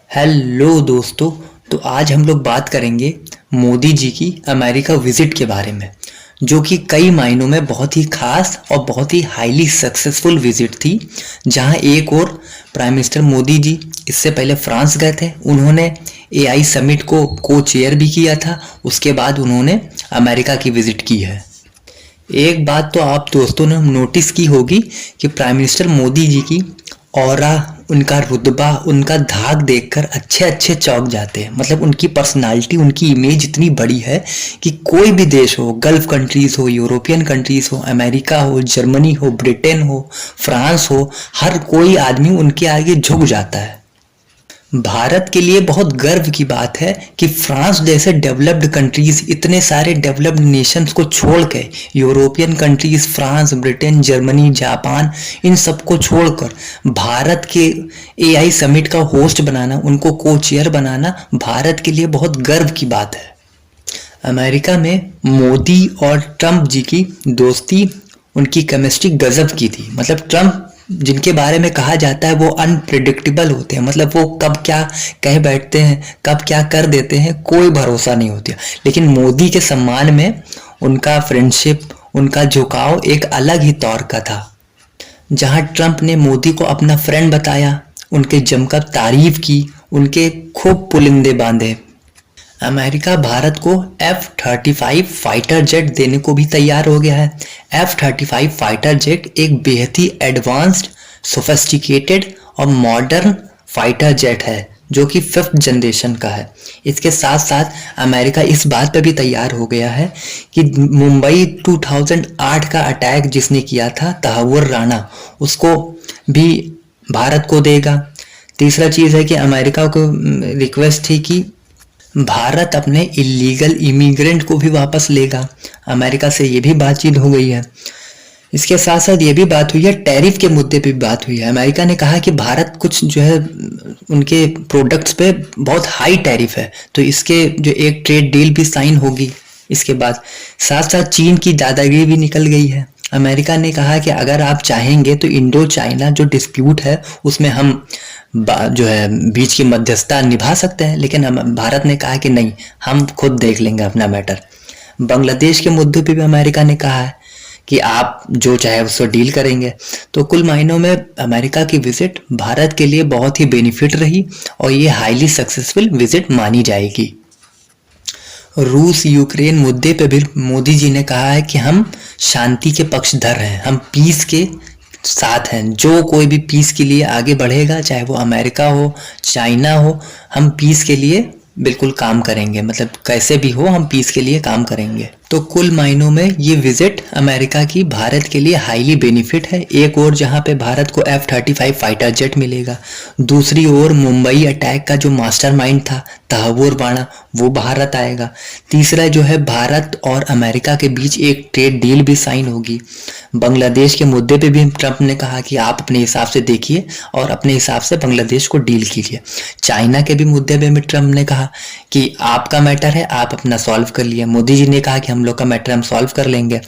Hello दोस्तों। तो आज हम लोग बात करेंगे मोदी जी की अमेरिका विजिट के बारे में, जो कि कई मायनों में बहुत ही खास और बहुत ही हाईली सक्सेसफुल विजिट थी। जहां एक और प्राइम मिनिस्टर मोदी जी इससे पहले फ्रांस गए थे, उन्होंने एआई समिट को चेयर भी किया था। उसके बाद उन्होंने अमेरिका की विजिट की है। एक बात तो आप दोस्तों ने नोटिस की होगी कि प्राइम मिनिस्टर मोदी जी की ऑरा, उनका रुतबा, उनका धाक देखकर अच्छे अच्छे चौंक जाते हैं। मतलब उनकी पर्सनालिटी, उनकी इमेज इतनी बड़ी है कि कोई भी देश हो, गल्फ कंट्रीज हो, यूरोपियन कंट्रीज हो, अमेरिका हो, जर्मनी हो, ब्रिटेन हो, फ्रांस हो, हर कोई आदमी उनके आगे झुक जाता है। भारत के लिए बहुत गर्व की बात है कि फ्रांस जैसे डेवलप्ड कंट्रीज, इतने सारे डेवलप्ड नेशंस को छोड़ के, European countries, France, Britain, Germany, Japan, इन सबको छोड़कर भारत के एआई समिट का होस्ट बनाना, उनको को चेयर बनाना भारत के लिए बहुत गर्व की बात है। अमेरिका में मोदी और ट्रंप जी की दोस्ती, उनकी केमिस्ट्री गजब की थी। मतलब ट्रंप, जिनके बारे में कहा जाता है वो अनप्रिडिक्टेबल होते हैं, मतलब वो कब क्या कह बैठते हैं, कब क्या कर देते हैं, कोई भरोसा नहीं होती। लेकिन मोदी के सम्मान में उनका फ्रेंडशिप, उनका झुकाव एक अलग ही तौर का था। जहां ट्रंप ने मोदी को अपना फ्रेंड बताया, उनके जमकर तारीफ की, उनके खूब पुलिंदे बांधे। अमेरिका भारत को F-35 फाइटर जेट देने को भी तैयार हो गया है। F-35 फाइटर जेट एक बेहद ही एडवांस्ड, सोफिस्टिकेटेड और मॉडर्न फाइटर जेट है, जो कि 5th जनरेशन का है। इसके साथ साथ अमेरिका इस बात पे भी तैयार हो गया है कि मुंबई 2008 का अटैक जिसने किया था, तहव्वुर राणा, उसको भी भारत को देगा। तीसरा चीज़ है कि अमेरिका को रिक्वेस्ट थी कि भारत अपने इलीगल इमिग्रेंट को भी वापस लेगा। अमेरिका से ये भी बातचीत हो गई है। इसके साथ साथ ये भी बात हुई है, टैरिफ के मुद्दे पे भी बात हुई है। अमेरिका ने कहा कि भारत कुछ जो है उनके प्रोडक्ट्स पे बहुत हाई टैरिफ है, तो इसके जो एक ट्रेड डील भी साइन होगी। इसके बाद साथ साथ चीन की दादागिरी भी निकल गई है। अमेरिका ने कहा कि अगर आप चाहेंगे तो इंडो चाइना जो डिस्प्यूट है उसमें हम जो है बीच की मध्यस्थता निभा सकते हैं, लेकिन भारत ने कहा कि नहीं, हम खुद देख लेंगे अपना मैटर। बांग्लादेश के मुद्दे पे भी अमेरिका ने कहा है कि आप जो चाहे उससे डील करेंगे। तो कुल मायनों में अमेरिका की विजिट भारत के लिए बहुत ही बेनिफिट रही और ये हाईली सक्सेसफुल विजिट मानी जाएगी। रूस यूक्रेन मुद्दे पे भी मोदी जी ने कहा है कि हम शांति के पक्षधर हैं, हम पीस के साथ हैं। जो कोई भी पीस के लिए आगे बढ़ेगा, चाहे वो अमेरिका हो, चाइना हो, हम पीस के लिए बिल्कुल काम करेंगे। मतलब कैसे भी हो, हम पीस के लिए काम करेंगे। तो कुल मायनों में ये विजिट अमेरिका की भारत के लिए हाईली बेनिफिट है। एक और जहां पे भारत को F-35 फाइटर जेट मिलेगा, दूसरी ओर मुंबई अटैक का जो मास्टरमाइंड था तहव्वुर राणा, वो भारत आएगा। तीसरा जो है, भारत और अमेरिका के बीच एक ट्रेड डील भी साइन होगी। बांग्लादेश के मुद्दे पे भी ट्रंप ने कहा कि आप अपने हिसाब से देखिए और अपने हिसाब से बांग्लादेश को डील कीजिए। चाइना के भी मुद्दे पे भी ट्रंप ने कहा कि आपका मैटर है, आप अपना सॉल्व कर लिए। मोदी जी ने कहा कि हम लोग का मैटर हम सॉल्व कर लेंगे।